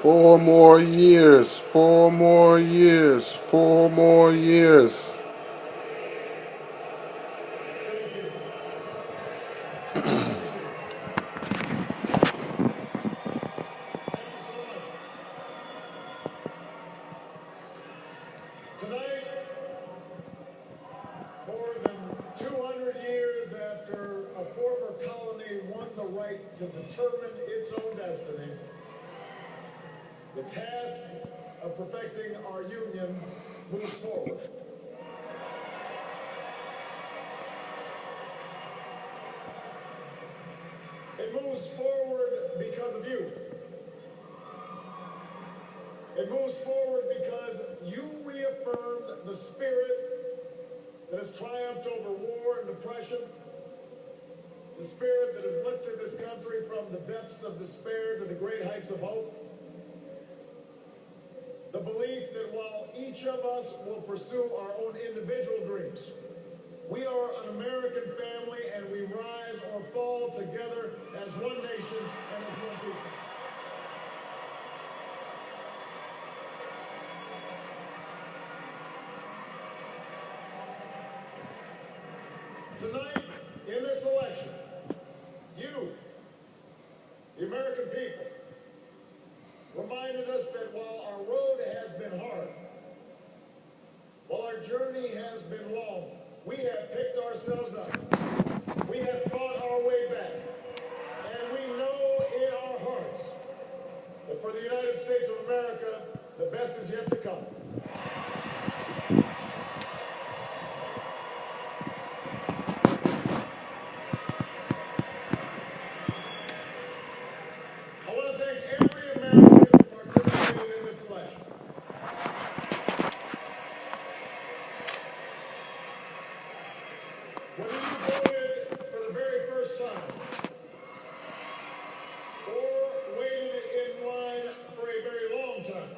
4 more years, 4 more years, 4 more years. Tonight, more than 200 years after a former colony won the right to determine its own destiny, the task of perfecting our union moves forward. It moves forward because of you. It moves forward because you reaffirmed the spirit that has triumphed over war and depression, the spirit that has lifted this country from the depths of despair to the great heights of hope, the belief that while each of us will pursue our own individual dreams, we are an American family and we rise or fall together as one nation and as one people. Tonight, in this election, you, the American people, reminded us that while our road has been hard, while our journey has been long, we have picked ourselves up. We have fought our way back. And we know in our hearts that for the United States of America, the best is yet to come. I want to thank every American participating in this election. Whether you voted for the very first time or waited in line for a very long time.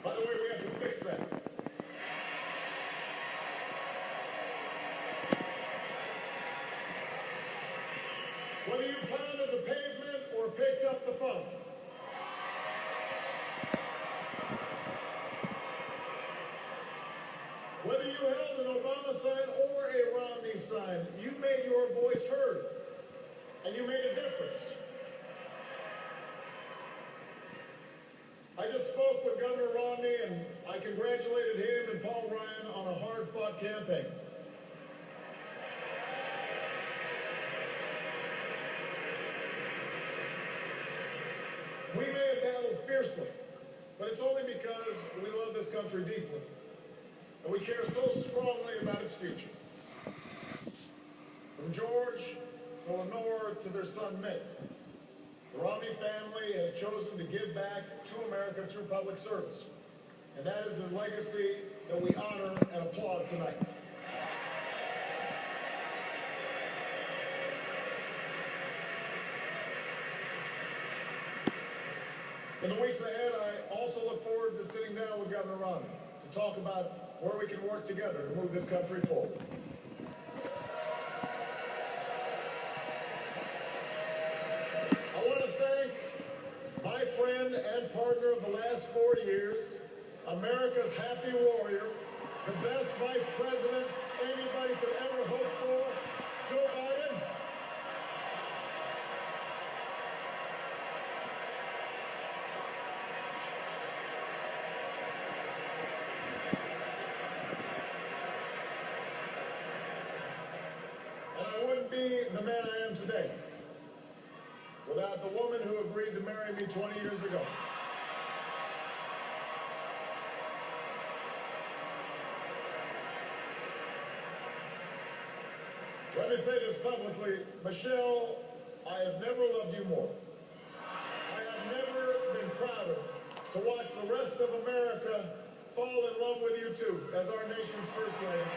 By the way, we have to fix that. Whether you pounded the pavement or picked up the phone. Whether you held an Obama sign or a Romney sign, you made your voice heard, and you made a difference. I just spoke with Governor Romney, and I congratulated him and Paul Ryan on a hard-fought campaign. We may have battled fiercely, but it's only because we love this country deeply, and we care so strongly about its future. From George to Lenore to their son Mitt, the Romney family has chosen to give back to America through public service. And that is the legacy that we honor and applaud tonight. In the weeks ahead, I also look forward to sitting down with Governor Romney to talk about where we can work together to move this country forward. I want to thank my friend and partner of the last 4 years, America's happy warrior, the best vice president anybody could ever hope for, Joe Biden. And I wouldn't be the man I am today without the woman who agreed to marry me 20 years ago. Let me say this publicly, Michelle, I have never loved you more. I have never been prouder to watch the rest of America fall in love with you too, as our nation's First Lady.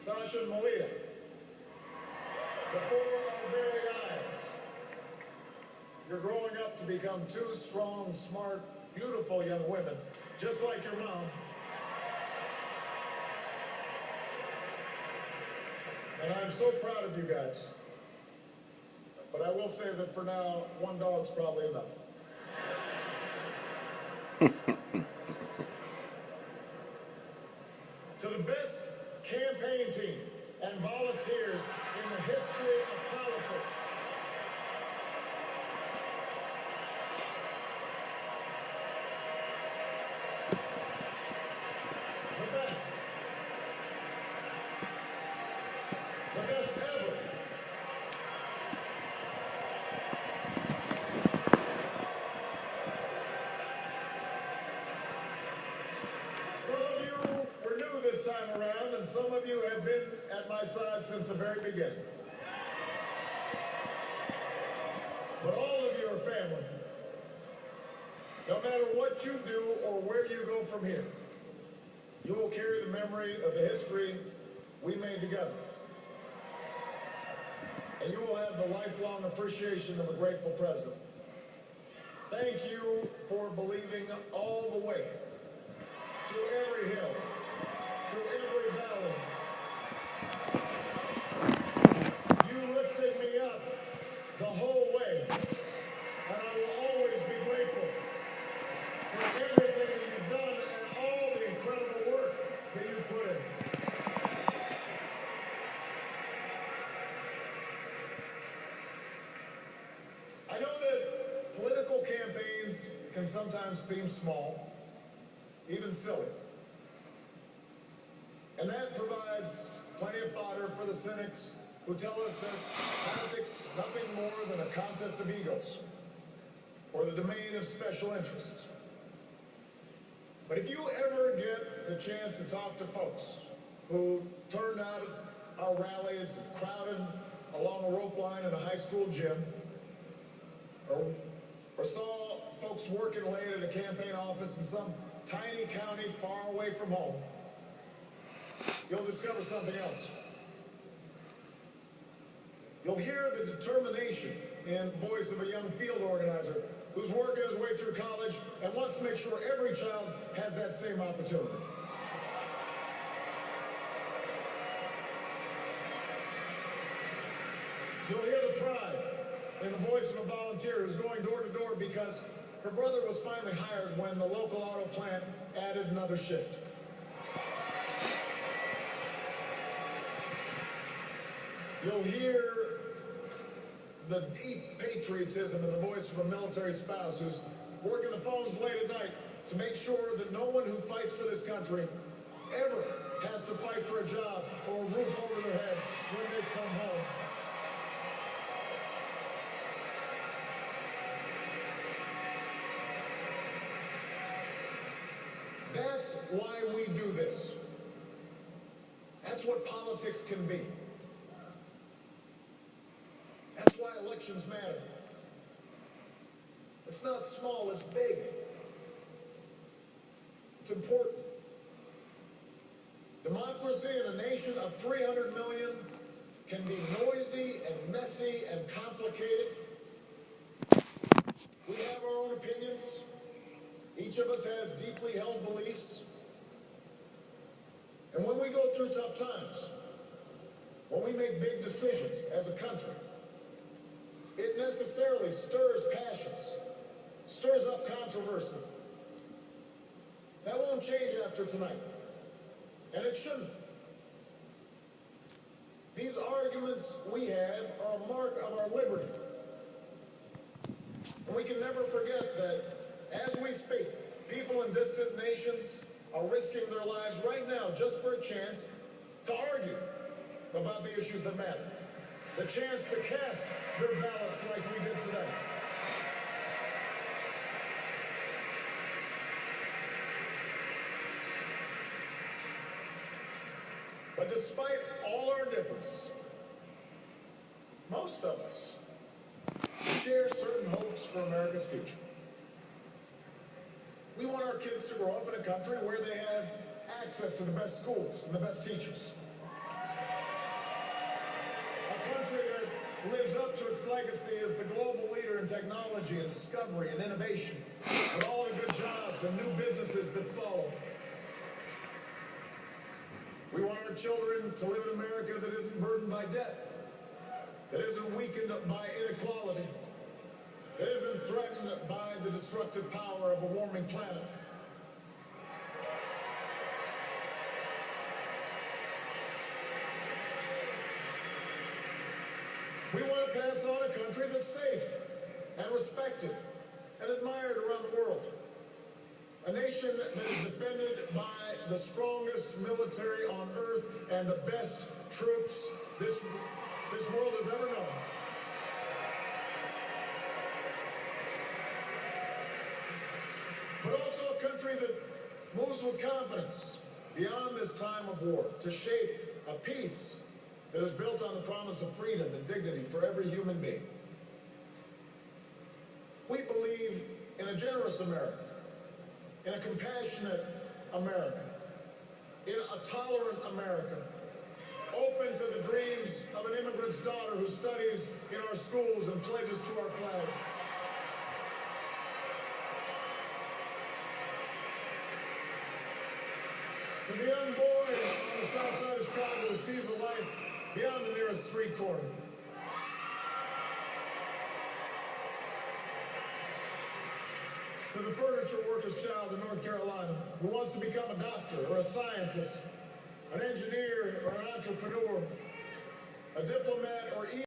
Sasha and Malia, before our very eyes, you're growing up to become two strong, smart, beautiful young women, just like your mom. And I'm so proud of you guys. But I will say that for now, one dog's probably enough. To the best campaign team and volunteers in the history of politics, the best. The best ever. Some of you were new this time around, and some of you have been at my side since the very beginning. But all of you are family. No matter what you do or where you go from here, you will carry the memory of the history we made together. And you will have the lifelong appreciation of a grateful president. Thank you for believing all the way, through every hill, through every valley. You lifted me up the whole way, and I will always be grateful for everything that you've done and all the incredible work that you put in. I know that political campaigns can sometimes seem small, even silly. And that provides plenty of fodder for the cynics who tell us that politics is nothing more than a contest of egos or the domain of special interests. But if you ever get the chance to talk to folks who turned out at our rallies, crowded along a rope line in a high school gym, or saw folks working late at a campaign office in some tiny county far away from home, you'll discover something else. You'll hear the determination in the voice of a young field organizer who's working his way through college and wants to make sure every child has that same opportunity. You'll hear the pride in the voice of a volunteer who's going door to door because her brother was finally hired when the local auto plant added another shift. You'll hear the deep patriotism in the voice of a military spouse who's working the phones late at night to make sure that no one who fights for this country ever has to fight for a job or a roof over their head when they come home. That's why we do this. That's what politics can be. That's why elections matter. It's not small, it's big. It's important. Democracy in a nation of 300 million can be noisy and messy and complicated. We have our own opinions. Each of us has deeply held beliefs. And when we go through tough times, when we make big decisions as a country, it necessarily stirs passions, stirs up controversy. That won't change after tonight. And it shouldn't. These arguments we have are a mark of our liberty. And we can never forget that as we speak, people in distant nations are risking their lives right now just for a chance to argue about the issues that matter. The chance to cast their ballots like we did today. But despite all our differences, most of us share certain hopes for America's future. We want our kids to grow up in a country where they have access to the best schools and the best teachers. A country that lives up to its legacy as the global leader in technology and discovery and innovation. and all the good jobs and new businesses that follow. We want our children to live in America that isn't burdened by debt, that isn't weakened by inequality, that isn't threatened by the destructive power of a warming planet. We want to pass on a country that's safe and respected and admired around the world. A nation that is defended by the strongest military on earth and the best troops this world has ever known. But also a country that moves with confidence beyond this time of war to shape a peace that is built on the promise of freedom and dignity for every human being. We believe in a generous America, in a compassionate America, in a tolerant America, open to the dreams of an immigrant's daughter who studies in our schools and pledges to our flag. To the young boy on the south side of Chicago who sees a life beyond the nearest street corner. To the furniture worker's child in North Carolina who wants to become a doctor or a scientist, an engineer or an entrepreneur, a diplomat or even